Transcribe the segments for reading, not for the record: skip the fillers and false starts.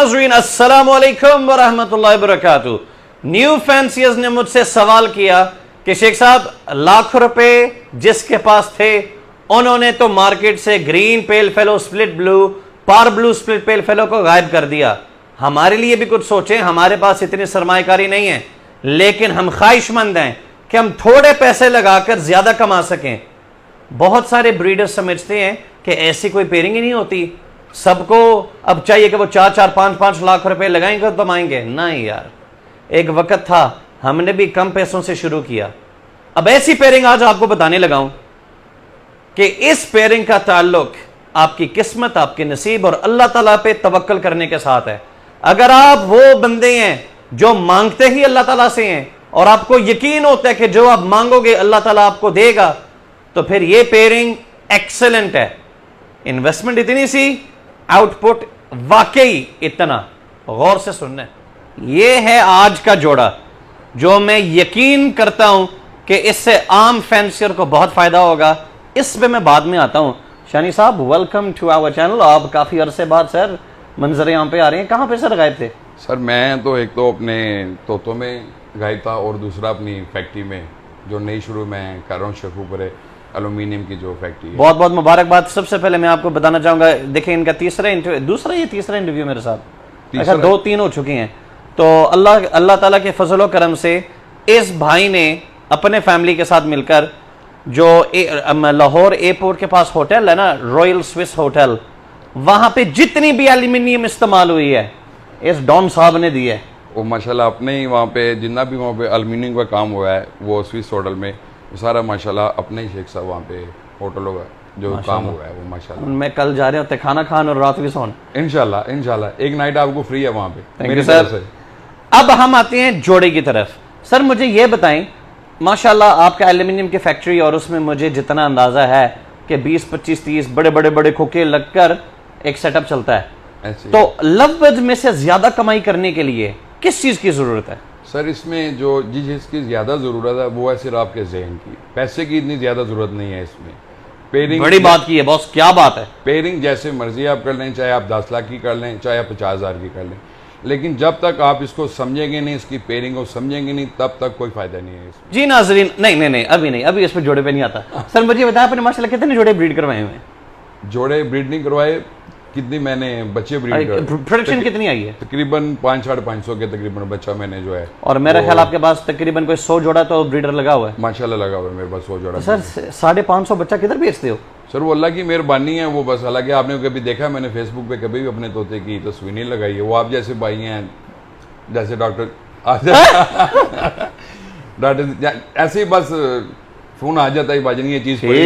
नाज़रीन, अस्सलामु अलैकुम व रहमतुल्लाहि व बरकातुहू। न्यू फैंसियर्स ने मुझसे सवाल किया कि शेख साहब, लाख रुपए जिसके पास थे उन्होंने तो मार्केट से green pale fellow, split blue, पार ब्लू स्प्लिट पेल फेलो को गायब कर दिया। हमारे लिए भी कुछ सोचें, हमारे पास इतनी सरमायाकारी नहीं है, लेकिन हम ख्वाहिशमंद हैं कि हम थोड़े पैसे लगाकर ज्यादा कमा सकें। बहुत सारे ब्रीडर्स समझते हैं कि ऐसी कोई पेयरिंग ही नहीं होती, सबको अब चाहिए कि वो 4-4, 5-5 लाख रुपए लगाएंगे तो कमाएंगे। नहीं यार, एक वक्त था हमने भी कम पैसों से शुरू किया। अब ऐसी पेयरिंग आज आपको बताने लगा हूं कि इस पेयरिंग का ताल्लुक आपकी किस्मत, आपके नसीब और अल्लाह ताला पे तवक्कल करने के साथ है। अगर आप वो बंदे हैं जो मांगते ही अल्लाह ताला से हैं और आपको यकीन होता है कि जो आप मांगोगे अल्लाह ताला आपको देगा, तो फिर ये पेयरिंग एक्सेलेंट है। इन्वेस्टमेंट इतनी सी, आउटपुट वाकई इतना। गौर से सुनना, ये है आज का जोड़ा जो मैं यकीन करता हूं कि इससे आम फैंसियर को बहुत फायदा होगा। इस पे मैं बाद में आता हूं। शानी साहब, वेलकम टू आवर चैनल। आप काफी अरसे बाद सर मंजर यहाँ पे आ रहे हैं। कहाँ पे सर गायब थे? सर मैं तो एक तो अपने तोतों में गायब था और दूसरा अपनी फैक्ट्री में जो नई शुरू में कर रहा हूँ, शेखुपुर एल्यूमिनियम की जो फैक्ट्री है। बहुत बहुत मुबारकबाद। सबसे पहले मैं आपको बताना चाहूंगा, देखिए इनका तीसरा इंटरव्यू मेरे साथ, अच्छा 2-3 हो चुकी हैं। तो अल्लाह ताला के फजल करम से इस भाई ने अपने फैमिली के साथ मिलकर जो लाहौर एयरपोर्ट के पास होटल है ना, रॉयल स्विस होटल, वहां पे जितनी भी एल्यूमिनियम इस्तेमाल हुई है इस डॉन साहब ने दी है। वो माशाल्लाह अपने ही वहाँ पे जितना भी वहाँ पे एल्यूमिनियम का काम हुआ है वो स्विस होटल में सारा माशाल्लाह अपने ही शेख साहब वहाँ पे होटलों का जो काम हुआ है वो माशाल्लाह। मैं कल जा रहे होते खाना खान और रात भी सोन। इंशाल्लाह एक नाइट आपको फ्री है वहाँ पे मेरी तरफ से। अब हम आते हैं जोड़े की तरफ। सर मुझे ये बताएं, माशाल्लाह आपका एल्यूमिनियम की फैक्ट्री और उसमें मुझे जितना अंदाजा है कि 20, 25, 30 बड़े खोखे लगकर एक सेटअप चलता है। तो लफ्ज में से ज्यादा कमाई करने के लिए किस चीज की जरूरत है? सर इसमें जो जिस चीज़ की ज़्यादा ज़रूरत है वो है सिर्फ आपके जहन की। पैसे की इतनी ज़्यादा ज़रूरत नहीं है इसमें। पेयरिंग बड़ी बात की है बॉस, क्या बात है। पेयरिंग जैसे मर्जी आप कर लें, चाहे आप 10 लाख की कर लें, चाहे आप 50,000 की कर लें, लेकिन जब तक आप इसको समझेंगे नहीं, इसकी पेयरिंग को समझेंगे नहीं, तब तक कोई फायदा नहीं है इसमें। जी नाजरीन, नहीं अभी इस पर जोड़े पे नहीं आता। सर मुझे बताया आपने माशाल्लाह कितने जोड़े ब्रीड करवाए हुए हैं? जोड़े ब्रीड नहीं करवाए, कितनी मैंने बच्चे ब्रीड करवाए। प्रोडक्शन कितनी आई है? तकरीबन 500-550 के तकरीबन बच्चा मैंने जो है। और मेरा ख्याल आपके पास तकरीबन कोई 100 जोड़ा तो ब्रीडर लगा हुआ है। माशाल्लाह लगा हुआ है मेरे पास 100 जोड़ा। सर 550 बच्चा किधर बेचते हो? सर वो अल्लाह की मेहरबानी है वो बस। हालांकि आपने कभी देखा मैंने फेसबुक पे कभी भी अपने तोते की तस्वीर नहीं लगाई है। वो आप जैसे भाई हैं, जैसे डॉक्टर ऐसे ही बस फोन आ जाता है बाजनी, ये चीज पड़ी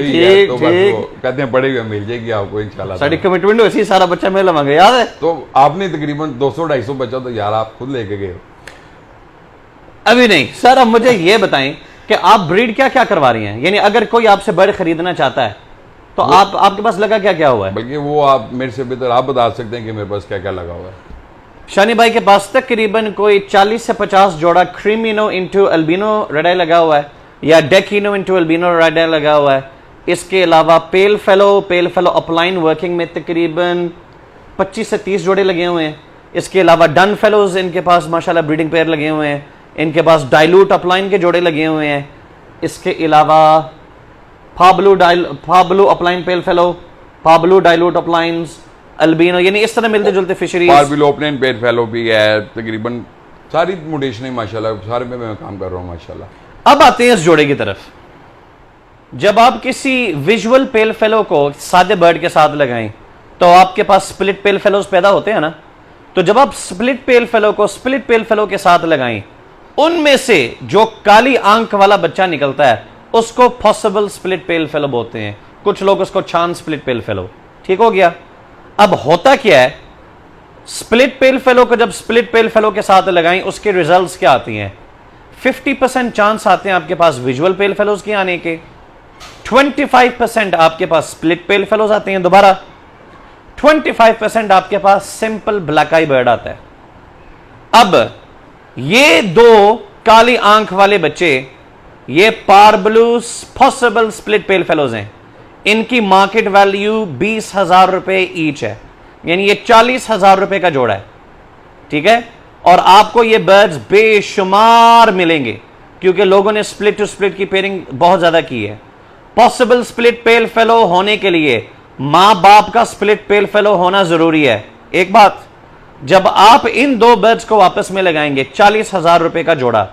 है तो बस वो कहते हैं पड़ी हुई मिल जाएगी आपको इंशाल्लाह। सारी कमिटमेंट वैसी सारा बच्चा मैं लवांगे, याद है? तो आपने तकरीबन 200-250 बच्चा तो यार आप खुद लेके गए हो। अभी नहीं सर, अब मुझे ये बताएं कि आप ब्रीड क्या क्या करवा रही हैं? यानी अगर कोई आपसे बर्ड खरीदना चाहता है तो आपके पास लगा क्या क्या हुआ है? बल्कि वो आप मेरे से बेहतर आप बता सकते हैं कि मेरे पास क्या क्या लगा हुआ है। शानी भाई के पास तकरीबन कोई 40 से 50 जोड़ा क्रीमिनो इंटू अल्बिनो रेड आई लगा हुआ है, या डेकिनो इंटू अल्बिनो रेड आई लगा हुआ है। इसके अलावा पेल फेलो अपलाइन वर्किंग में तकरीबन 25 से 30 जोड़े लगे हुए हैं। इसके अलावा डन फेलोज इनके पास माशाल्लाह ब्रीडिंग पेयर लगे हुए हैं। इनके पास डाइल्यूट अपलाइन के जोड़े लगे हुए हैं। इसके अलावा फाब्लू अपलाइन पेल फेलो, फाब्लू डाइल्यूट अपलाइंस, अल्बिनो, यानी इस तरह मिलते जुलते फिशरीज। फाब्लू अपलाइन पेल फेलो भी है। तकरीबन सारी म्यूटेशन है माशाल्लाह, सारे में मैं काम कर रहा हूँ माशाल्लाह। अब आते हैं इस जोड़े की तरफ। जब आप किसी विजुअल पेल फेलो को सादे बर्ड के साथ लगाएं तो आपके पास स्प्लिट पेल फेलोज पैदा होते हैं ना। तो जब आप स्प्लिट पेल फेलो को स्प्लिट पेल फेलो के साथ लगाएं, उनमें से जो काली आंख वाला बच्चा निकलता है उसको पॉसिबल स्प्लिट पेल फेलो बोलते हैं। कुछ लोग उसको चांस स्प्लिट पेल फेलो। ठीक हो गया। अब होता क्या है, स्प्लिट पेल फेलो को जब स्प्लिट पेल फेलो के साथ लगाएं उसके रिजल्ट्स क्या आती हैं? 50% चांस आते हैं आपके पास विजुअल पेल फेलोज के आने के, 25% आपके पास स्प्लिट पेल फेलोज आते हैं दोबारा, 25% आपके पास सिंपल ब्लैक आई बर्ड आता है। अब ये दो काली आंख वाले बच्चे, ये पार ब्लू पॉसिबल स्प्लिट पेल फेलोज हैं। इनकी मार्केट वैल्यू 20,000 रुपए ईच है। यानी ये 40,000 रुपए का जोड़ा है, ठीक है। और आपको ये बर्ड्स बेशुमार मिलेंगे क्योंकि लोगों ने स्प्लिट टू स्प्लिट की पेयरिंग बहुत ज्यादा की है। पॉसिबल स्प्लिट पेल फेलो होने के लिए मां बाप का स्प्लिट पेल फेलो होना जरूरी है। एक बात, जब आप इन दो बर्ड्स को वापस में लगाएंगे 40,000 रुपए का जोड़ा,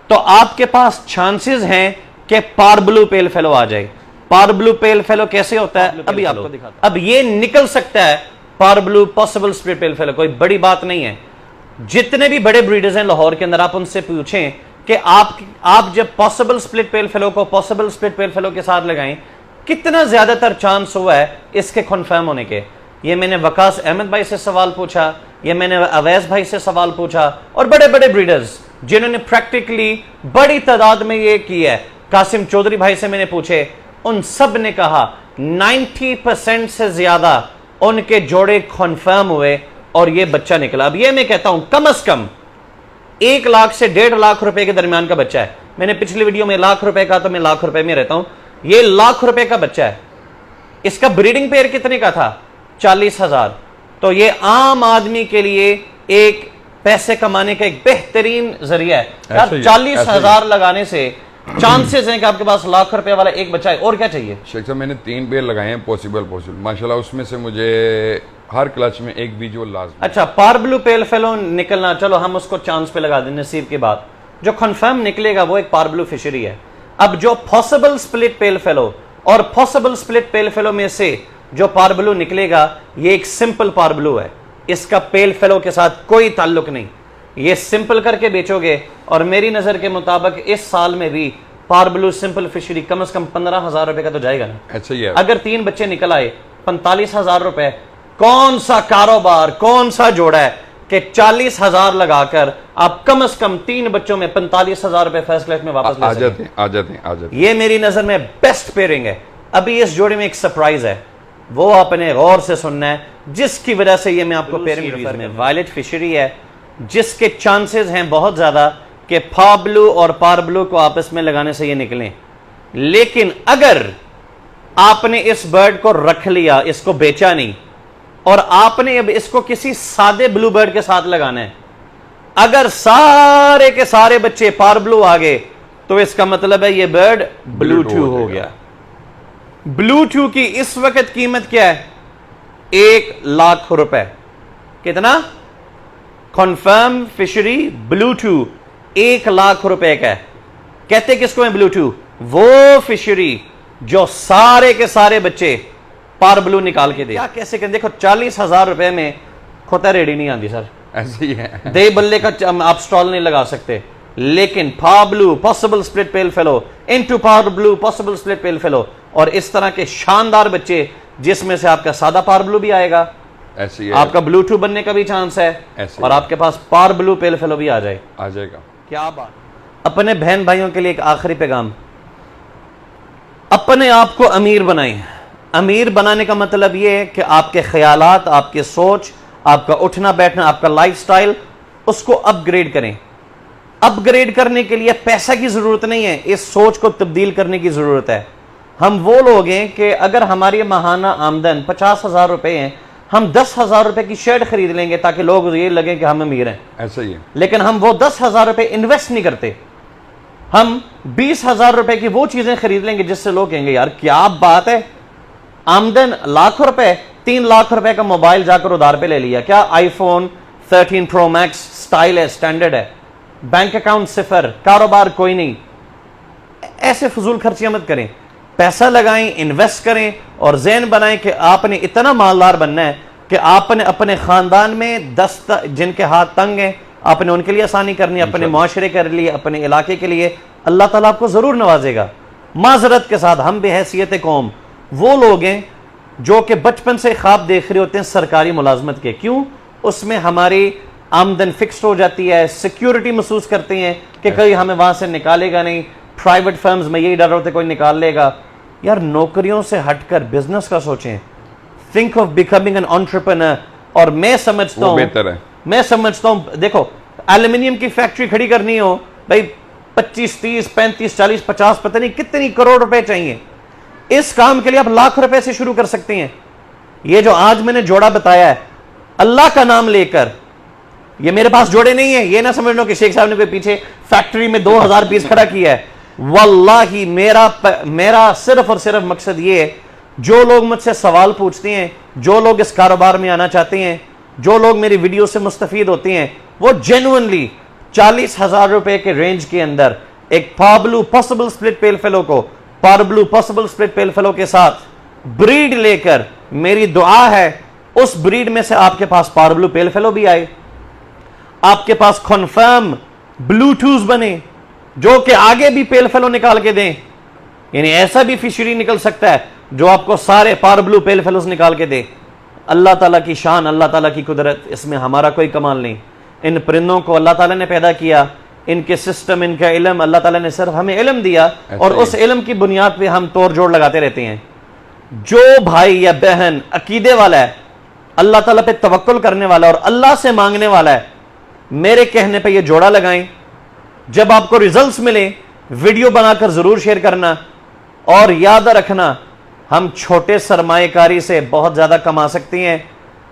तो आपके पास चांसेस हैं कि पारब्लू पेल फेलो आ जाए। पारब्लू पेल फेलो कैसे होता है अभी आपको दिखाता। अब ये निकल सकता है पारब्लू पॉसिबल स्प्लिट पेल फेलो, कोई बड़ी बात नहीं है। जितने भी बड़े ब्रीडर्स हैं लाहौर के अंदर, आप उनसे पूछें कि आप जब पॉसिबल स्प्लिट पेल फेलो को पॉसिबल स्प्लिट पेल फेलो के साथ लगाएं, कितना ज्यादातर चांस हुआ है इसके कन्फर्म होने के। ये मैंने वकास अहमद भाई से सवाल पूछा, ये मैंने अवैस भाई से सवाल पूछा, और बड़े बड़े ब्रीडर्स जिन्होंने प्रैक्टिकली बड़ी तादाद में ये किया है, कासिम चौधरी भाई से मैंने पूछे, उन सब ने कहा 90% से ज्यादा उनके जोड़े कन्फर्म हुए और ये बच्चा निकला। अब ये मैं कहता हूं कम से कम 1 लाख से 1.5 लाख रुपए के दरमियान का बच्चा है। मैंने पिछली वीडियो में लाख रुपए का, तो मैं लाख रुपए में रहता हूं, ये लाख रुपए का बच्चा है। इसका ब्रीडिंग पेयर कितने का था? 40,000। तो ये आम आदमी के लिए एक पैसे कमाने का एक बेहतरीन जरिया है यार। 40,000 लगाने से चांसेस हैं कि आपके पास लाख रुपए वाला एक बच्चा है, और क्या चाहिए? शेख साहब मैंने 3 पेयर लगाए हैं पॉसिबल माशाल्लाह, उसमें से मुझे हर क्लच में एक विजुअल लाजमी। अच्छा, पारब्लू पेल फेलो निकलना, चलो हम उसको चांस पे लगा दें नसीब की बात। जो कंफर्म निकलेगा वो एक पारब्लू फिशरी है। अब जो पॉसिबल स्प्लिट पेल फेलो और पॉसिबल स्प्लिट पेल फेलो में से जो पारब्लू निकलेगा, ये एक सिंपल पारब्लू है, इसका पेल फेलो के साथ कोई ताल्लुक नहीं। ये सिंपल करके बेचोगे, और मेरी नजर के मुताबिक इस साल में भी पारब्लू सिंपल फिशरी कम से कम 15,000 रुपए का तो जाएगा ना। अच्छा ही है। अगर 3 बच्चे निकल आए 45,000 रुपए, कौन सा कारोबार, कौन सा जोड़ा है कि 40,000 लगाकर आप कम से कम 3 बच्चों में 45,000 रुपए फर्स्ट क्लास में वापस ले सकते हैं। आ जाते हैं। ये मेरी नजर में बेस्ट पेयरिंग है। अभी इस जोड़े में एक सरप्राइज है, वो आपने गौर से सुनना है, जिसकी वजह से ये मैं आपको पेयरिंग रेफर में वायलेट फिशरी है, जिसके चांसेस हैं बहुत ज्यादा कि पारब्लू और पारब्लू को आपस में लगाने से ये निकलें। लेकिन अगर आपने इस बर्ड को रख लिया, इसको बेचा नहीं, और आपने अब इसको किसी सादे ब्लू बर्ड के साथ लगाना है, अगर सारे के सारे बच्चे पारब्लू आ गए, तो इसका मतलब है ये बर्ड ब्लू-टू हो गया। ब्लू-टू की इस वक्त कीमत क्या है? 1 लाख रुपए। कितना? कन्फर्म फिशरी ब्लू-टू 1 लाख रुपए का है। कहते किसको है ब्लू-टू? वो फिशरी जो सारे के सारे बच्चे पारब्लू निकाल के दे। क्या कैसे करें? देखो 40,000 रुपए में खोता रेडी नहीं आती सर, ऐसे ही है। दे बल्ले का आप स्टॉल नहीं लगा सकते। लेकिन पारब्लू possible split pale fellow into पारब्लू possible split pale fellow, और इस तरह के शानदार बच्चे जिसमें से आपका सादा पारब्लू भी आएगा, ऐसे ही है। आपका ब्लू-टू बनने का भी चांस है, और आपके पास पारब्लू पेल फेलो भी आ जाएगा। क्या बात। अपने बहन भाइयों के लिए एक आखिरी पैगाम, अपने आप को अमीर बनाएं। अमीर बनाने का मतलब यह है कि आपके ख्यालात, आपकी सोच, आपका उठना बैठना, आपका लाइफस्टाइल, उसको अपग्रेड करें। अपग्रेड करने के लिए पैसा की जरूरत नहीं है, इस सोच को तब्दील करने की जरूरत है। हम वो लोग हैं कि अगर हमारी माहाना आमदन 50,000 रुपए है, हम 10,000 रुपए की शर्ट खरीद लेंगे ताकि लोग ये लगे कि हम अमीर हैं। ऐसा ही है। लेकिन हम वो 10,000 रुपए इन्वेस्ट नहीं करते, हम 20,000 रुपए की वो चीजें खरीद लेंगे जिससे लोग कहेंगे यार क्या बात है, आमदन लाख रुपए, 3 लाख रुपए का मोबाइल जाकर उधार पे ले लिया, क्या आईफोन 13 प्रो मैक्स स्टाइल है, स्टैंडर्ड है, बैंक अकाउंट 0, कारोबार कोई नहीं। ऐसे फजूल खर्चियां मत करें, पैसा लगाएं, इन्वेस्ट करें, और ज़हन बनाएं कि आपने इतना मालदार बनना है कि आपने अपने खानदान में 10 जिनके हाथ तंग हैं, आपने उनके लिए आसानी करनी, अपने माशरे के लिए, अपने इलाके के लिए। अल्लाह ताला आपको जरूर नवाजेगा। माजरत के साथ हम बेहैसियत कौम वो लोग हैं जो कि बचपन से ख्वाब देख रहे होते हैं सरकारी मुलाजमत के। क्यों? उसमें हमारी आमदन फिक्स हो जाती है, सिक्योरिटी महसूस करते हैं कि कहीं हमें वहां से निकालेगा नहीं। प्राइवेट फर्म्स में यही डर होते कोई निकाल लेगा। यार नौकरियों से हटकर बिजनेस का सोचें, think of becoming an entrepreneur. और मैं समझता हूं, बेहतर है। मैं समझता हूं, देखो एल्यूमिनियम की फैक्ट्री खड़ी करनी हो भाई 25, 30, 35, 40, 50 पता नहीं कितनी करोड़ रुपए चाहिए। इस काम के लिए आप लाख रुपए से शुरू कर सकते हैं। ये जो आज मैंने जोड़ा बताया है, अल्लाह का नाम लेकर, ये मेरे पास जोड़े नहीं है, ये ना समझ लो कि शेख साहब ने कोई पीछे फैक्ट्री में 2000 पीस खड़ा किया है। वल्लाही मेरा सिर्फ और सिर्फ मकसद ये है, जो लोग मुझसे सवाल पूछते हैं, जो लोग इस कारोबार में आना चाहते हैं, जो लोग मेरी वीडियो से मुस्तफीद होते हैं, वो जेन्युइनली 40,000 रुपए के रेंज के अंदर एक पावब्लू पॉसिबल स्प्लिट पेल फेलो को पावब्लू पॉसिबल स्प्लिट पेल फेलो के साथ ब्रीड लेकर, मेरी दुआ है उस ब्रीड में से आपके पास पावब्लू पेल फेलो भी आए, आपके पास कन्फर्म ब्लूटूथ बने, जो कि आगे भी पेल फेलो निकाल के दें। यानी ऐसा भी फिशरी निकल सकता है जो आपको सारे पावब्लू पेल फेलोस निकाल के दे। अल्लाह ताला की शान, अल्लाह ताला की कुदरत, इसमें हमारा कोई कमाल नहीं। इन परिंदों को अल्लाह ताला ने पैदा किया, इनके सिस्टम, इनका इल्म अल्लाह ताला ने सिर्फ हमें इल्म दिया, और उस इल्म की बुनियाद पे हम तोड़ जोड़ लगाते रहते हैं। जो भाई या बहन अकीदे वाला है, अल्लाह ताला पे तवक्कुल करने वाला और अल्लाह से मांगने वाला है, मेरे कहने पे ये जोड़ा लगाएं। जब आपको रिजल्ट्स मिले, वीडियो बनाकर जरूर शेयर करना, और याद रखना हम छोटे सरमाएकारी से बहुत ज्यादा कमा सकते हैं।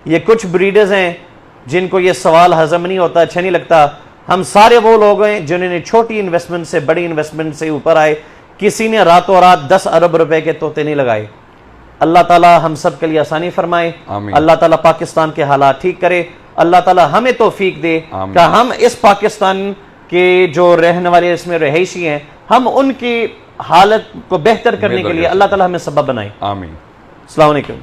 ये कुछ ब्रीडर्स हैं जिनको ये सवाल हजम नहीं होता, अच्छा नहीं लगता। हम सारे वो लोग हैं जिन्होंने छोटी इन्वेस्टमेंट से बड़ी इन्वेस्टमेंट से ऊपर आए। किसी ने रातों रात 10 अरब रुपए के तोते नहीं लगाए। अल्लाह ताला हम सब के लिए आसानी फरमाए, अल्लाह ताला पाकिस्तान के हालात ठीक करे, अल्लाह ताला हमें तौफीक दे कि हम इस पाकिस्तान के जो रहने वाले इसमें रहायशी हैं, हम उनकी हालत को बेहतर करने के लिए अल्लाह ताला हमें सबब बनाए। आमीन। अस्सलाम वालेकुम।